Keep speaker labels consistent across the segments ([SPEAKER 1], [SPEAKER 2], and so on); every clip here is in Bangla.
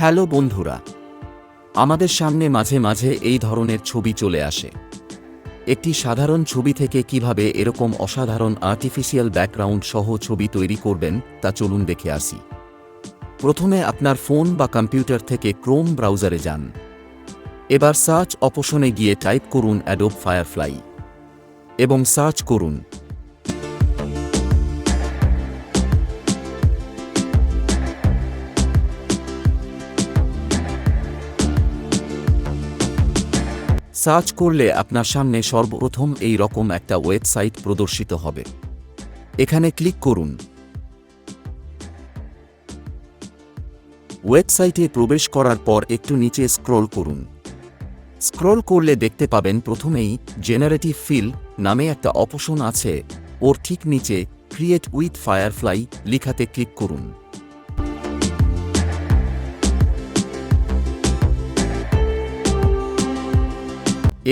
[SPEAKER 1] হ্যালো বন্ধুরা, আমাদের সামনে মাঝে মাঝে এই ধরনের ছবি চলে আসে। একটি সাধারণ ছবি থেকে কিভাবে এরকম অসাধারণ আর্টিফিশিয়াল ব্যাকগ্রাউন্ড সহ ছবি তৈরি করবেন তা চলুন দেখে আসি। প্রথমে আপনার ফোন বা কম্পিউটার থেকে ক্রোম ব্রাউজারে যান। এবার সার্চ অপশনে গিয়ে টাইপ করুন অ্যাডোব ফায়ারফ্লাই এবং সার্চ করুন। সার্চ করলে আপনার সামনে সর্বপ্রথম এই রকম একটা ওয়েবসাইট প্রদর্শিত হবে। এখানে ক্লিক করুন। ওয়েবসাইটে প্রবেশ করার পর একটু নিচে স্ক্রল করুন। স্ক্রল করলে দেখতে পাবেন প্রথমেই জেনারেটিভ ফিল নামে একটা অপশন আছে, ওর ঠিক নিচে ক্রিয়েট উইথ ফায়ারফ্লাই লেখাতে ক্লিক করুন।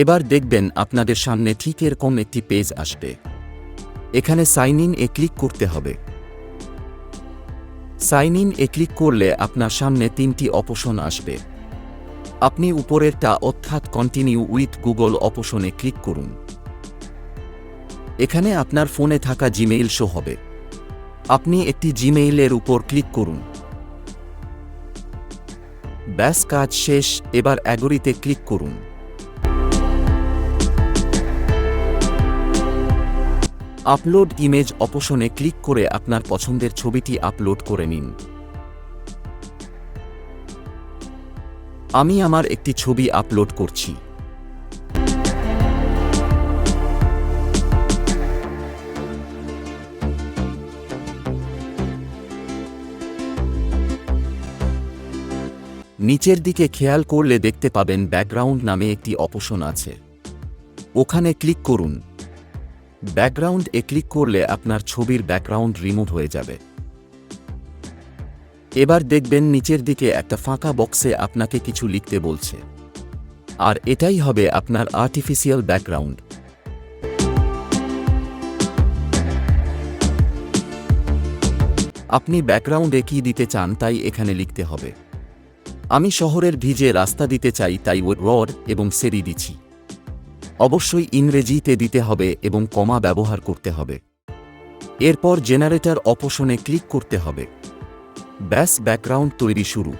[SPEAKER 1] এবার দেখবেন আপনাদের সামনে ঠিক এরকম একটি পেজ আসবে। এখানে সাইন ইন এ ক্লিক করতে হবে। সাইন ইন এ ক্লিক করলে আপনার সামনে তিনটি অপশন আসবে। আপনি উপরেরটা অর্থাৎ কন্টিনিউ উইথ গুগল অপশনে ক্লিক করুন। এখানে আপনার ফোনে থাকা জিমেইল শো হবে। আপনি একটি জিমেইলের উপর ক্লিক করুন। ব্যাস, কাজ শেষ। এবার অ্যাগ্রিতে ক্লিক করুন। আপলোড ইমেজ অপশনে ক্লিক করে আপনার পছন্দের ছবিটি আপলোড করে নিন। আমি আমার একটি ছবি আপলোড করছি। নিচের দিকে খেয়াল করলে দেখতে পাবেন ব্যাকগ্রাউন্ড নামে একটি অপশন আছে, ওখানে ক্লিক করুন। ব্যাকগ্রাউন্ড এ ক্লিক করলে আপনার ছবির ব্যাকগ্রাউন্ড রিমুভ হয়ে যাবে। এবার দেখবেন নিচের দিকে একটা ফাঁকা বক্সে আপনাকে কিছু লিখতে বলছে, আর এটাই হবে আপনার আর্টিফিশিয়াল ব্যাকগ্রাউন্ড। আপনি ব্যাকগ্রাউন্ডে কি দিতে চান তাই এখানে লিখতে হবে। আমি শহরের ভিজে রাস্তা দিতে চাই, তাই রড এবং সেরি দিচ্ছি। অবশ্যই ইংরেজিতে দিতে হবে এবং কমা ব্যবহার করতে হবে। এরপর জেনারেটর অপশনে ক্লিক করতে হবে। ব্যাস, ব্যাকগ্রাউন্ড তৈরি শুরু।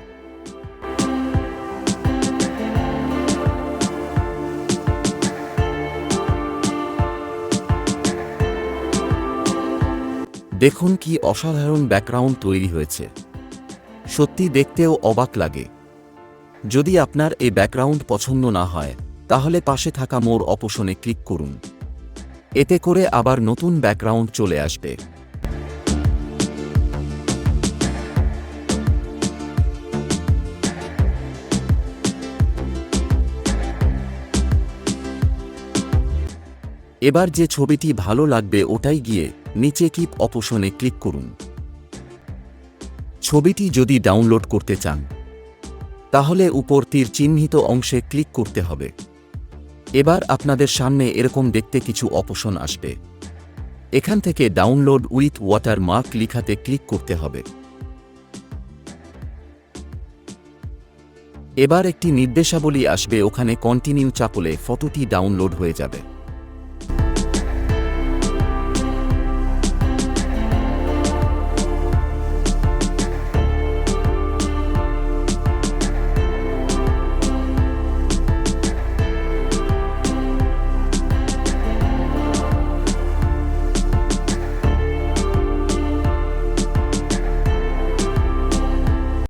[SPEAKER 1] দেখুন কি অসাধারণ ব্যাকগ্রাউন্ড তৈরি হয়েছে। সত্যি দেখতেও অবাক লাগে। যদি আপনার এই ব্যাকগ্রাউন্ড পছন্দ না হয় তাহলে পাশে থাকা মোর অপশনে ক্লিক করুন। এতে করে আবার নতুন ব্যাকগ্রাউন্ড চলে আসবে। এবার যে ছবিটি ভালো লাগবে ওটাই গিয়ে নিচে কিপ অপশনে ক্লিক করুন। ছবিটি যদি ডাউনলোড করতে চান তাহলে উপর তীর চিহ্নিত অংশে ক্লিক করতে হবে। এবার আপনাদের সামনে এরকম দেখতে কিছু অপশন আসবে। এখান থেকে ডাউনলোড উইথ ওয়াটারমার্ক লেখাতে ক্লিক করতে হবে। এবার একটি নির্দেশাবলী আসবে, ওখানে কন্টিনিউ চাপলে ফটোটি ডাউনলোড হয়ে যাবে।